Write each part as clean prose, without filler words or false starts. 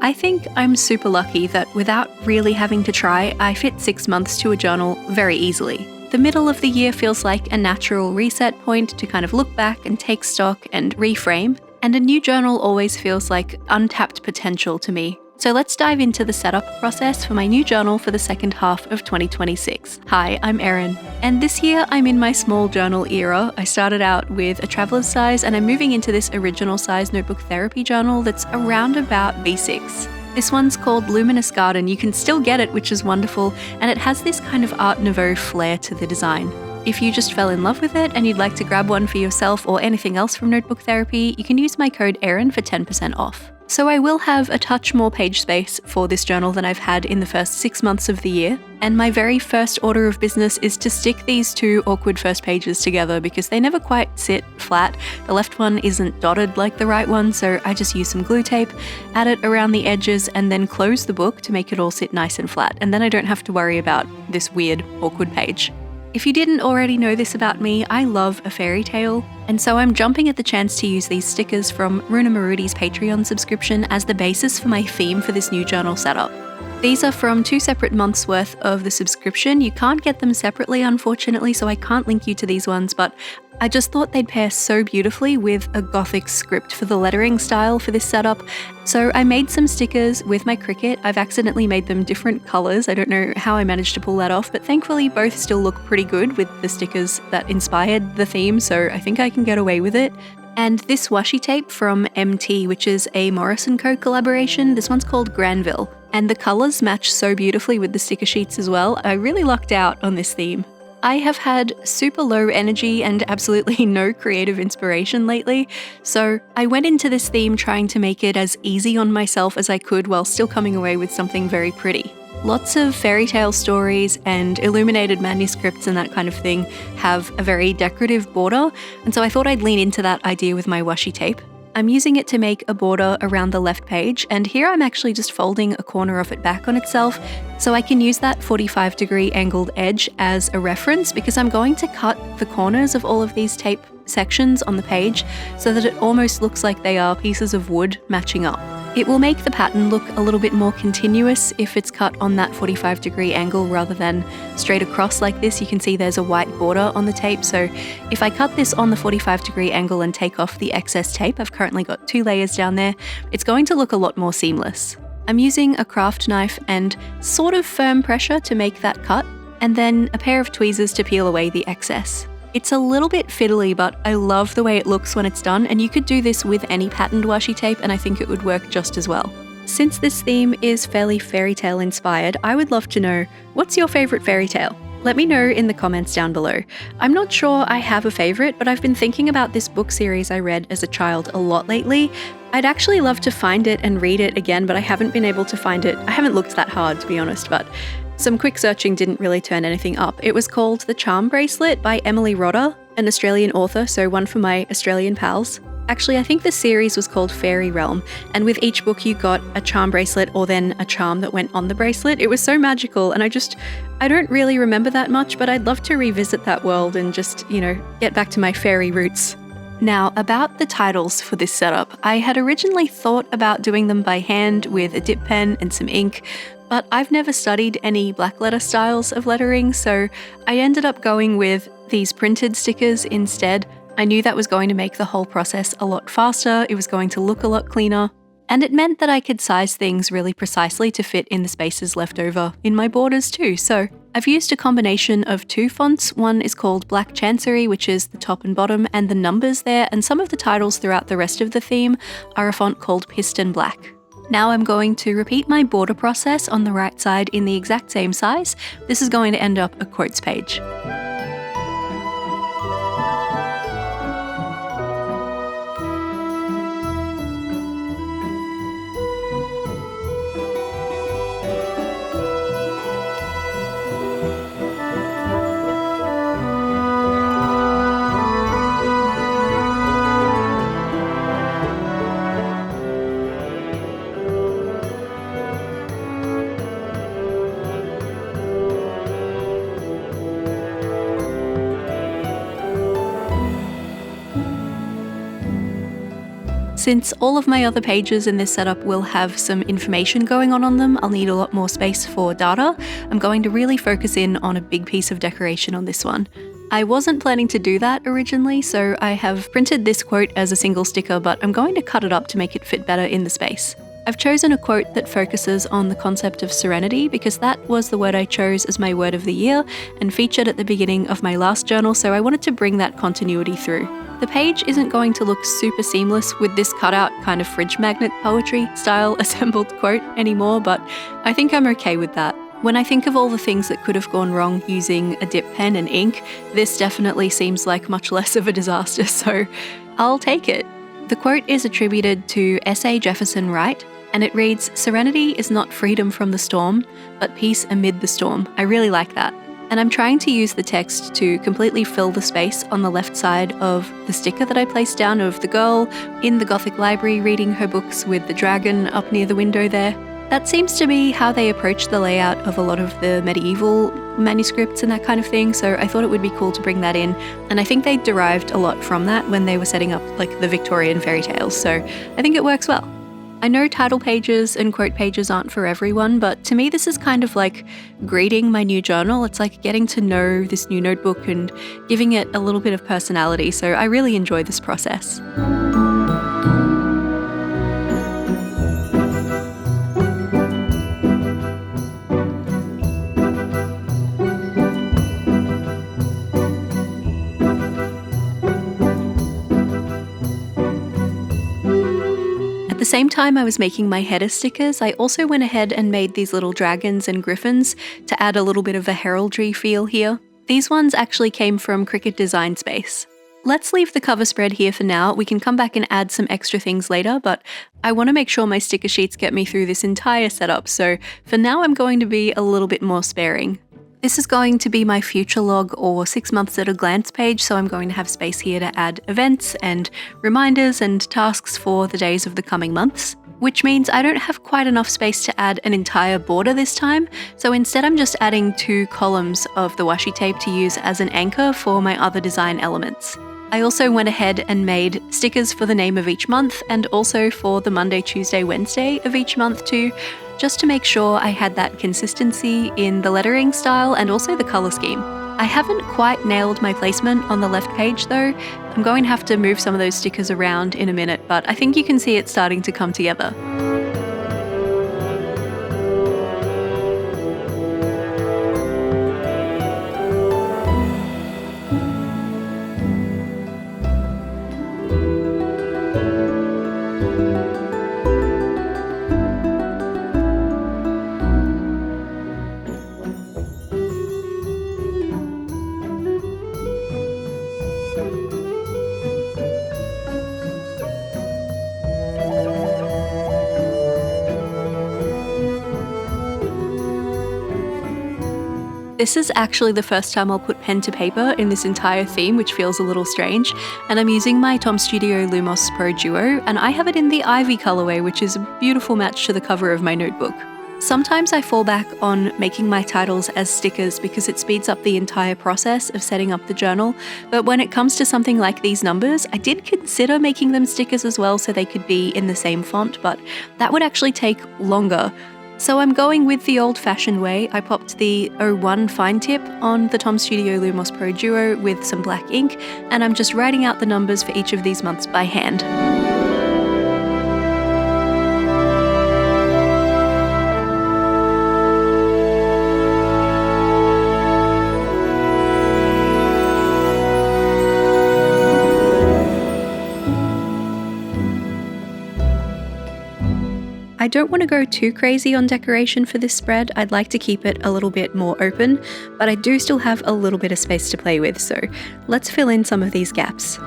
I think I'm super lucky that without really having to try, I fit 6 months to a journal very easily. The middle of the year feels like a natural reset point to kind of look back and take stock and reframe, and a new journal always feels like untapped potential to me. So let's dive into the setup process for my new journal for the second half of 2026. Hi, I'm Erin, and this year I'm in my small journal era. I started out with a traveler's size and I'm moving into this original size notebook therapy journal that's around about V6. This one's called Luminous Garden. You can still get it, which is wonderful, and it has this kind of Art Nouveau flair to the design. If you just fell in love with it and you'd like to grab one for yourself or anything else from Notebook Therapy, you can use my code Erin for 10% off. So I will have a touch more page space for this journal than I've had in the first 6 months of the year, and my very first order of business is to stick these two awkward first pages together because they never quite sit flat. The left one isn't dotted like the right one, so I just use some glue tape, add it around the edges, and then close the book to make it all sit nice and flat, and then I don't have to worry about this weird, awkward page. If you didn't already know this about me, I love a fairy tale, and so I'm jumping at the chance to use these stickers from Runa Marudi's Patreon subscription as the basis for my theme for this new journal setup. These are from 2 separate months worth of the subscription. You can't get them separately, unfortunately, so I can't link you to these ones, but I just thought they'd pair so beautifully with a gothic script for the lettering style for this setup. So I made some stickers with my Cricut. I've accidentally made them different colors. I don't know how I managed to pull that off, but thankfully both still look pretty good with the stickers that inspired the theme, so I think I can get away with it. And this washi tape from MT, which is a Morris & Co collaboration. This one's called Granville, and the colors match so beautifully with the sticker sheets as well. I really lucked out on this theme. I have had super low energy and absolutely no creative inspiration lately, so I went into this theme trying to make it as easy on myself as I could while still coming away with something very pretty. Lots of fairy tale stories and illuminated manuscripts and that kind of thing have a very decorative border, and so I thought I'd lean into that idea with my washi tape. I'm using it to make a border around the left page, and here I'm actually just folding a corner of it back on itself so I can use that 45-degree angled edge as a reference because I'm going to cut the corners of all of these tape sections on the page so that it almost looks like they are pieces of wood matching up. It will make the pattern look a little bit more continuous if it's cut on that 45-degree angle rather than straight across like this. You can see there's a white border on the tape, so if I cut this on the 45-degree angle and take off the excess tape, I've currently got 2 layers down there, it's going to look a lot more seamless. I'm using a craft knife and sort of firm pressure to make that cut, and then a pair of tweezers to peel away the excess. It's a little bit fiddly, but I love the way it looks when it's done, and you could do this with any patterned washi tape and I think it would work just as well. Since this theme is fairly fairy tale inspired, I would love to know, what's your favourite fairy tale? Let me know in the comments down below. I'm not sure I have a favourite, but I've been thinking about this book series I read as a child a lot lately. I'd actually love to find it and read it again, but I haven't been able to find it. I haven't looked that hard, to be honest, but some quick searching didn't really turn anything up. It was called The Charm Bracelet by Emily Rodda, an Australian author, so one for my Australian pals. Actually, I think the series was called Fairy Realm, and with each book you got a charm bracelet or then a charm that went on the bracelet. It was so magical, and I don't really remember that much, but I'd love to revisit that world and just, get back to my fairy roots. Now, about the titles for this setup, I had originally thought about doing them by hand with a dip pen and some ink, but I've never studied any black letter styles of lettering, so I ended up going with these printed stickers instead. I knew that was going to make the whole process a lot faster, it was going to look a lot cleaner, and it meant that I could size things really precisely to fit in the spaces left over in my borders too. So I've used a combination of 2 fonts. One is called Black Chancery, which is the top and bottom, and the numbers there, and some of the titles throughout the rest of the theme are a font called Piston Black. Now I'm going to repeat my border process on the right side in the exact same size. This is going to end up a quotes page. Since all of my other pages in this setup will have some information going on them, I'll need a lot more space for data. I'm going to really focus in on a big piece of decoration on this one. I wasn't planning to do that originally, so I have printed this quote as a single sticker, but I'm going to cut it up to make it fit better in the space. I've chosen a quote that focuses on the concept of serenity because that was the word I chose as my word of the year and featured at the beginning of my last journal, so I wanted to bring that continuity through. The page isn't going to look super seamless with this cutout kind of fridge magnet poetry style assembled quote anymore, but I think I'm okay with that. When I think of all the things that could have gone wrong using a dip pen and ink, this definitely seems like much less of a disaster, so I'll take it. The quote is attributed to S.A. Jefferson Wright, and it reads, "Serenity is not freedom from the storm, but peace amid the storm." I really like that. And I'm trying to use the text to completely fill the space on the left side of the sticker that I placed down of the girl in the Gothic library reading her books with the dragon up near the window there. That seems to be how they approach the layout of a lot of the medieval manuscripts and that kind of thing, so I thought it would be cool to bring that in, and I think they derived a lot from that when they were setting up like the Victorian fairy tales, so I think it works well. I know title pages and quote pages aren't for everyone, but to me this is kind of like greeting my new journal. It's like getting to know this new notebook and giving it a little bit of personality, so I really enjoy this process. At the same time I was making my header stickers, I also went ahead and made these little dragons and griffins to add a little bit of a heraldry feel here. These ones actually came from Cricut Design Space. Let's leave the cover spread here for now. We can come back and add some extra things later, but I want to make sure my sticker sheets get me through this entire setup, so for now I'm going to be a little bit more sparing. This is going to be my future log or 6 months at a glance page, so I'm going to have space here to add events and reminders and tasks for the days of the coming months, which means I don't have quite enough space to add an entire border this time, so instead I'm just adding 2 columns of the washi tape to use as an anchor for my other design elements. I also went ahead and made stickers for the name of each month and also for the Monday, Tuesday, Wednesday of each month too, just to make sure I had that consistency in the lettering style and also the colour scheme. I haven't quite nailed my placement on the left page though. I'm going to have to move some of those stickers around in a minute, but I think you can see it starting to come together. This is actually the first time I'll put pen to paper in this entire theme, which feels a little strange, and I'm using my Tom Studio Lumos Pro Duo, and I have it in the Ivy colorway, which is a beautiful match to the cover of my notebook. Sometimes I fall back on making my titles as stickers because it speeds up the entire process of setting up the journal, but when it comes to something like these numbers, I did consider making them stickers as well so they could be in the same font, but that would actually take longer. So I'm going with the old-fashioned way. I popped the 01 fine tip on the Tom Studio Lumos Pro Duo with some black ink, and I'm just writing out the numbers for each of these months by hand. I don't want to go too crazy on decoration for this spread. I'd like to keep it a little bit more open, but I do still have a little bit of space to play with, so let's fill in some of these gaps.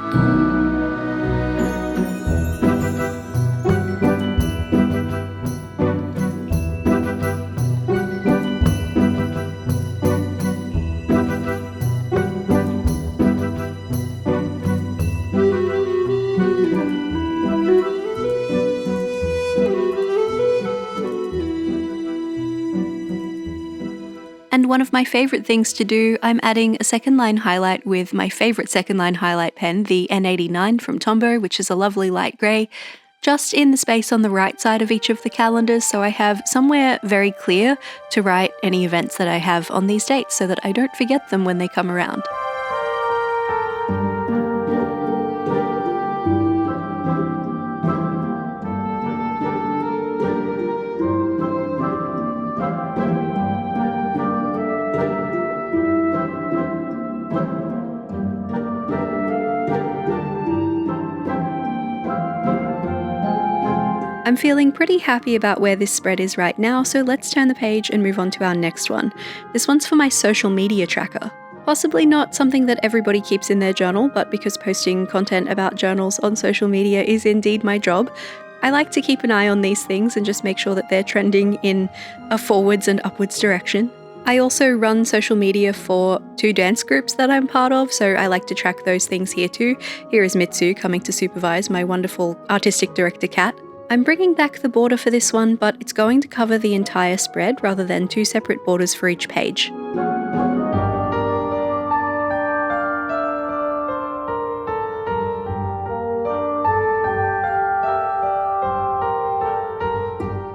And one of my favourite things to do, I'm adding a second line highlight with my favourite second line highlight pen, the N89 from Tombow, which is a lovely light grey. just in the space on the right side of each of the calendars, so I have somewhere very clear to write any events that I have on these dates so that I don't forget them when they come around. I'm feeling pretty happy about where this spread is right now, so let's turn the page and move on to our next one. This one's for my social media tracker. Possibly not something that everybody keeps in their journal, but because posting content about journals on social media is indeed my job, I like to keep an eye on these things and just make sure that they're trending in a forwards and upwards direction. I also run social media for 2 dance groups that I'm part of, so I like to track those things here too. Here is Mitsu coming to supervise my wonderful artistic director Kat. I'm bringing back the border for this one, but it's going to cover the entire spread rather than 2 separate borders for each page.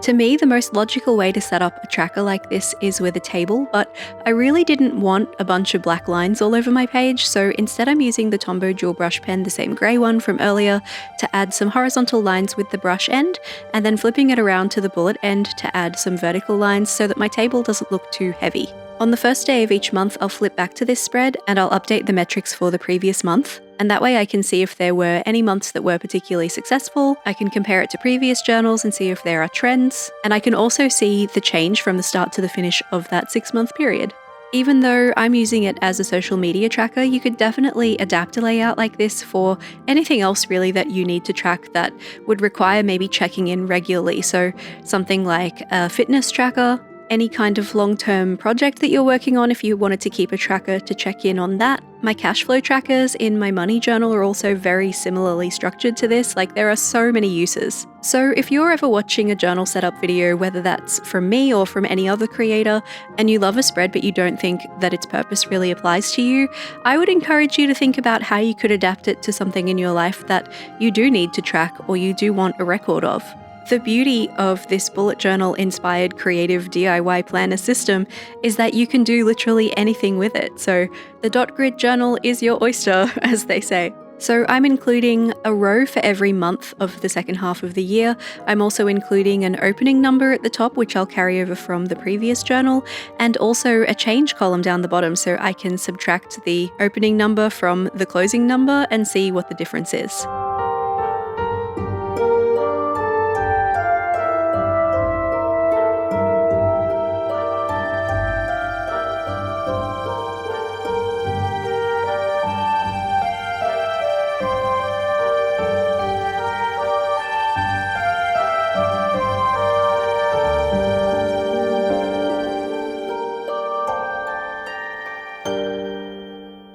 To me, the most logical way to set up a tracker like this is with a table, but I really didn't want a bunch of black lines all over my page, so instead I'm using the Tombow dual brush pen, the same grey one from earlier, to add some horizontal lines with the brush end, and then flipping it around to the bullet end to add some vertical lines so that my table doesn't look too heavy. On the first day of each month, I'll flip back to this spread and I'll update the metrics for the previous month. And that way I can see if there were any months that were particularly successful, I can compare it to previous journals and see if there are trends, and I can also see the change from the start to the finish of that 6-month period. Even though I'm using it as a social media tracker, you could definitely adapt a layout like this for anything else really that you need to track that would require maybe checking in regularly. So something like a fitness tracker, any kind of long-term project that you're working on if you wanted to keep a tracker to check in on that. My cash flow trackers in my money journal are also very similarly structured to this, like there are so many uses. So if you're ever watching a journal setup video, whether that's from me or from any other creator, and you love a spread but you don't think that its purpose really applies to you, I would encourage you to think about how you could adapt it to something in your life that you do need to track or you do want a record of. The beauty of this bullet journal inspired creative DIY planner system is that you can do literally anything with it. So the dot grid journal is your oyster, as they say. So I'm including a row for every month of the second half of the year. I'm also including an opening number at the top, which I'll carry over from the previous journal, and also a change column down the bottom so I can subtract the opening number from the closing number and see what the difference is.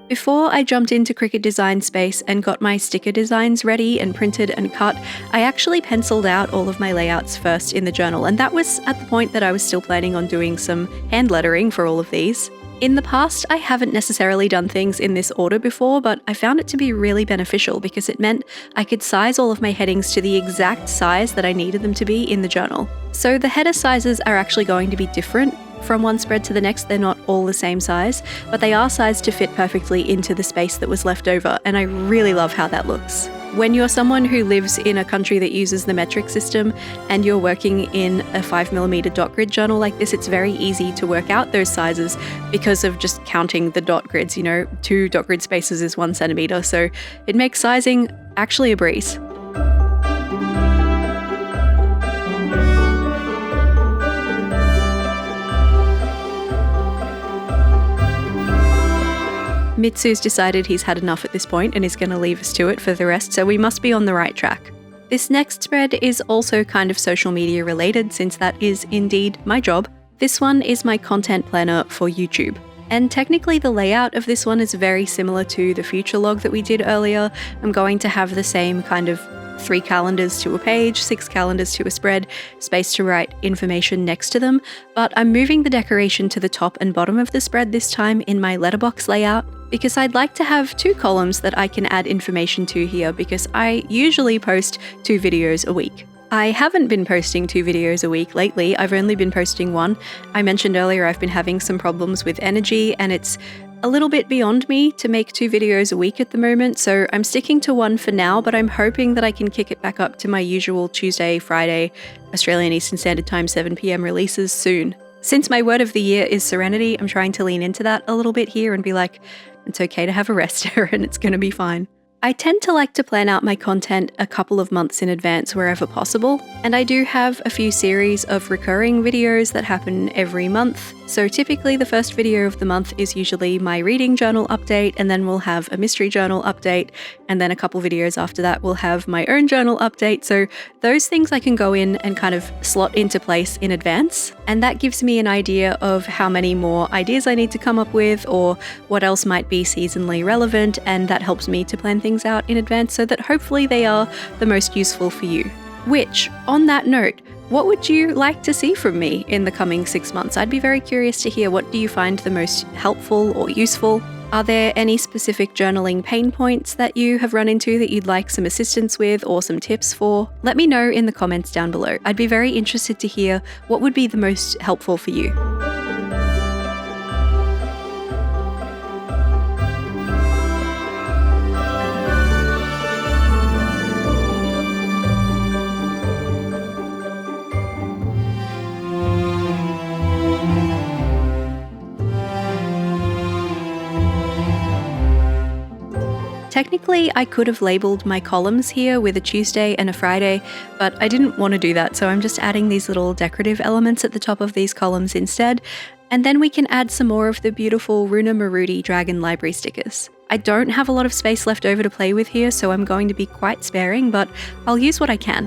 Before I jumped into Cricut Design Space and got my sticker designs ready and printed and cut, I actually penciled out all of my layouts first in the journal, and that was at the point that I was still planning on doing some hand lettering for all of these. In the past, I haven't necessarily done things in this order before, but I found it to be really beneficial because it meant I could size all of my headings to the exact size that I needed them to be in the journal. So the header sizes are actually going to be different from one spread to the next. They're not all the same size, but they are sized to fit perfectly into the space that was left over, and I really love how that looks. When you're someone who lives in a country that uses the metric system and you're working in a 5mm dot grid journal like this, it's very easy to work out those sizes because of just counting the dot grids. 2 dot grid spaces is 1 centimeter, so it makes sizing actually a breeze. Mitsu's decided he's had enough at this point and is going to leave us to it for the rest, so we must be on the right track. This next spread is also kind of social media related, since that is indeed my job. This one is my content planner for YouTube. And technically the layout of this one is very similar to the future log that we did earlier. I'm going to have the same kind of 3 calendars to a page, 6 calendars to a spread, space to write information next to them, but I'm moving the decoration to the top and bottom of the spread this time in my letterbox layout. because I'd like to have 2 columns that I can add information to here because I usually post 2 videos a week. I haven't been posting 2 videos a week lately, I've only been posting 1. I mentioned earlier I've been having some problems with energy and it's a little bit beyond me to make 2 videos a week at the moment, so I'm sticking to 1 for now, but I'm hoping that I can kick it back up to my usual Tuesday, Friday, Australian Eastern Standard Time 7 PM releases soon. Since my word of the year is serenity, I'm trying to lean into that a little bit here and be like, it's okay to have a rest, Erin, it's gonna be fine. I tend to like to plan out my content a couple of months in advance wherever possible, and I do have a few series of recurring videos that happen every month. So typically the first video of the month is usually my reading journal update, and then we'll have a mystery journal update, and then a couple videos after that we'll have my own journal update. So those things I can go in and kind of slot into place in advance, and that gives me an idea of how many more ideas I need to come up with or what else might be seasonally relevant, and that helps me to plan things out in advance so that hopefully they are the most useful for you. Which, on that note, what would you like to see from me in the coming 6 months? I'd be very curious to hear, what do you find the most helpful or useful? Are there any specific journaling pain points that you have run into that you'd like some assistance with or some tips for? Let me know in the comments down below. I'd be very interested to hear what would be the most helpful for you. Technically, I could have labeled my columns here with a Tuesday and a Friday, but I didn't want to do that, so I'm just adding these little decorative elements at the top of these columns instead, and then we can add some more of the beautiful Runa Marudi Dragon Library stickers. I don't have a lot of space left over to play with here, so I'm going to be quite sparing, but I'll use what I can.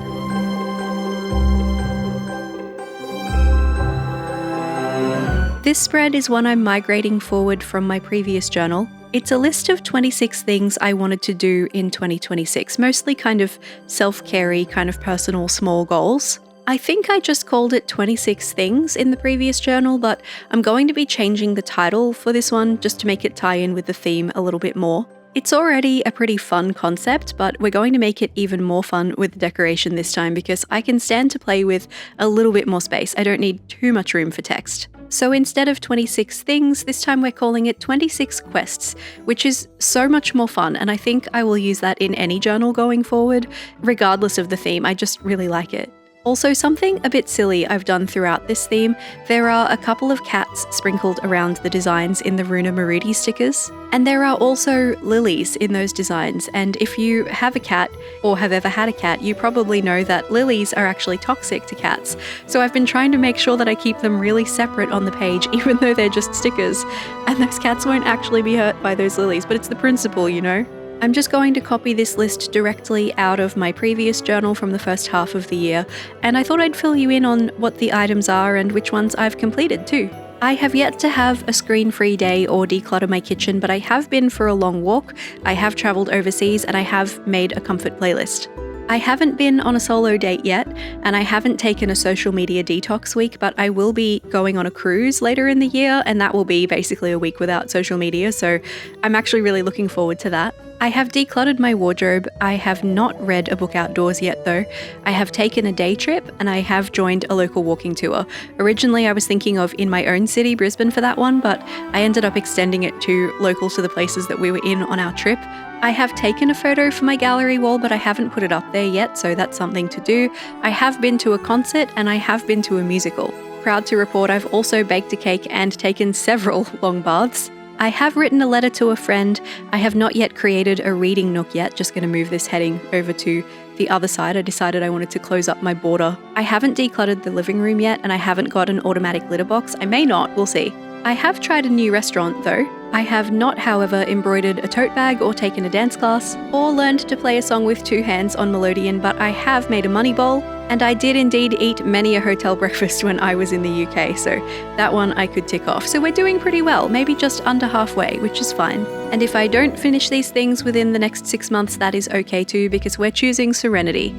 This spread is one I'm migrating forward from my previous journal. It's a list of 26 things I wanted to do in 2026, mostly kind of self-care-y, kind of personal small goals. I think I just called it 26 things in the previous journal, but I'm going to be changing the title for this one just to make it tie in with the theme a little bit more. It's already a pretty fun concept, but we're going to make it even more fun with the decoration this time because I can stand to play with a little bit more space. I don't need too much room for text. So instead of 26 things, this time we're calling it 26 quests, which is so much more fun, and I think I will use that in any journal going forward, regardless of the theme. I just really like it. Also, something a bit silly I've done throughout this theme, there are a couple of cats sprinkled around the designs in the Runa Marudi stickers, and there are also lilies in those designs, and if you have a cat or have ever had a cat, you probably know that lilies are actually toxic to cats. So I've been trying to make sure that I keep them really separate on the page, even though they're just stickers, and those cats won't actually be hurt by those lilies, but it's the principle, you know? I'm just going to copy this list directly out of my previous journal from the first half of the year, and I thought I'd fill you in on what the items are and which ones I've completed too. I have yet to have a screen-free day or declutter my kitchen, but I have been for a long walk, I have travelled overseas, and I have made a comfort playlist. I haven't been on a solo date yet, and I haven't taken a social media detox week, but I will be going on a cruise later in the year, and that will be basically a week without social media, so I'm actually really looking forward to that. I have decluttered my wardrobe. I have not read a book outdoors yet though. I have taken a day trip and I have joined a local walking tour. Originally I was thinking of in my own city, Brisbane, for that one, but I ended up extending it to local to the places that we were in on our trip. I have taken a photo for my gallery wall, but I haven't put it up there yet, so that's something to do. I have been to a concert and I have been to a musical. Proud to report I've also baked a cake and taken several long baths. I have written a letter to a friend. I have not yet created a reading nook yet, just going to move this heading over to the other side. I decided I wanted to close up my border. I haven't decluttered the living room yet, and I haven't got an automatic litter box. I may not, we'll see. I have tried a new restaurant though. I have not, however, embroidered a tote bag or taken a dance class, or learned to play a song with 2 hands on Melodian, but I have made a money bowl, and I did indeed eat many a hotel breakfast when I was in the UK, so that one I could tick off. So we're doing pretty well, maybe just under halfway, which is fine. And if I don't finish these things within the next 6 months, that is okay too, because we're choosing serenity.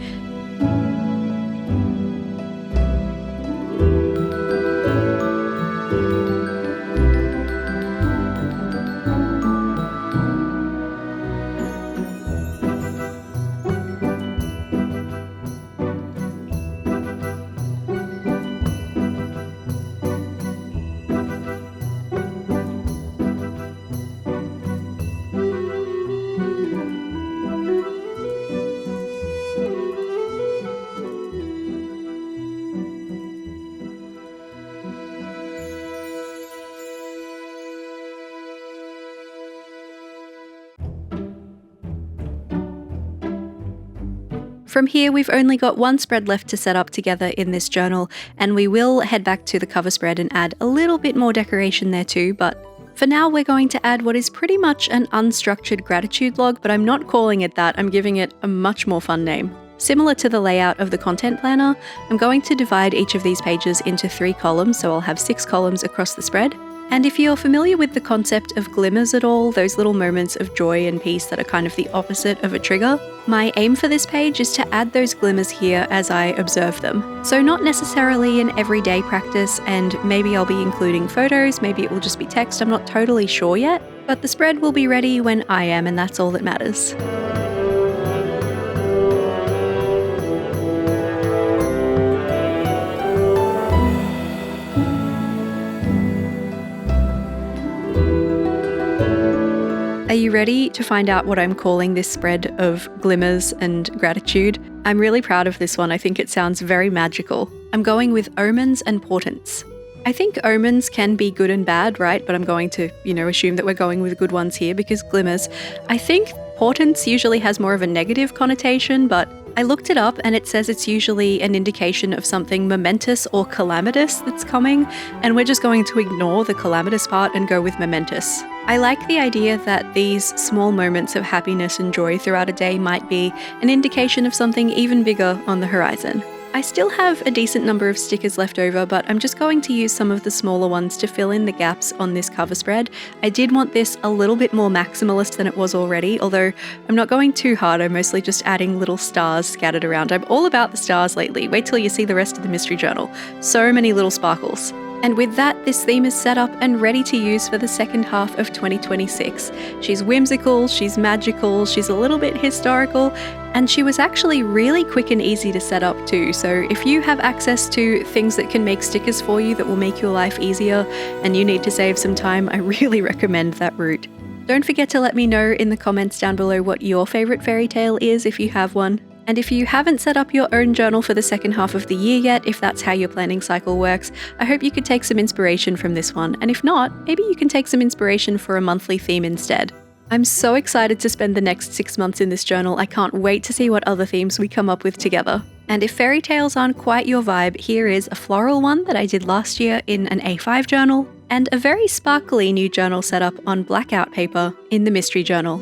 From here, we've only got one spread left to set up together in this journal, and we will head back to the cover spread and add a little bit more decoration there too, but for now we're going to add what is pretty much an unstructured gratitude log, but I'm not calling it that, I'm giving it a much more fun name. Similar to the layout of the content planner, I'm going to divide each of these pages into 3 columns, so I'll have 6 columns across the spread. And if you're familiar with the concept of glimmers at all, those little moments of joy and peace that are kind of the opposite of a trigger, my aim for this page is to add those glimmers here as I observe them. So not necessarily an everyday practice, and maybe I'll be including photos, maybe it will just be text, I'm not totally sure yet, but the spread will be ready when I am, and that's all that matters. Are you ready to find out what I'm calling this spread of glimmers and gratitude? I'm really proud of this one. I think it sounds very magical. I'm going with Omens and Portents. I think omens can be good and bad, right? But I'm going to, assume that we're going with good ones here because glimmers. I think portents usually has more of a negative connotation, but I looked it up and it says it's usually an indication of something momentous or calamitous that's coming, and we're just going to ignore the calamitous part and go with momentous. I like the idea that these small moments of happiness and joy throughout a day might be an indication of something even bigger on the horizon. I still have a decent number of stickers left over, but I'm just going to use some of the smaller ones to fill in the gaps on this cover spread. I did want this a little bit more maximalist than it was already, although I'm not going too hard, I'm mostly just adding little stars scattered around. I'm all about the stars lately. Wait till you see the rest of the mystery journal. So many little sparkles. And with that, this theme is set up and ready to use for the second half of 2026. She's whimsical, she's magical, she's a little bit historical, and she was actually really quick and easy to set up too. So if you have access to things that can make stickers for you that will make your life easier and you need to save some time, I really recommend that route. Don't forget to let me know in the comments down below what your favourite fairy tale is if you have one. And if you haven't set up your own journal for the second half of the year yet, if that's how your planning cycle works, I hope you could take some inspiration from this one. And if not, maybe you can take some inspiration for a monthly theme instead. I'm so excited to spend the next 6 months in this journal. I can't wait to see what other themes we come up with together. And if fairy tales aren't quite your vibe, here is a floral one that I did last year in an A5 journal, and a very sparkly new journal setup on blackout paper in the mystery journal.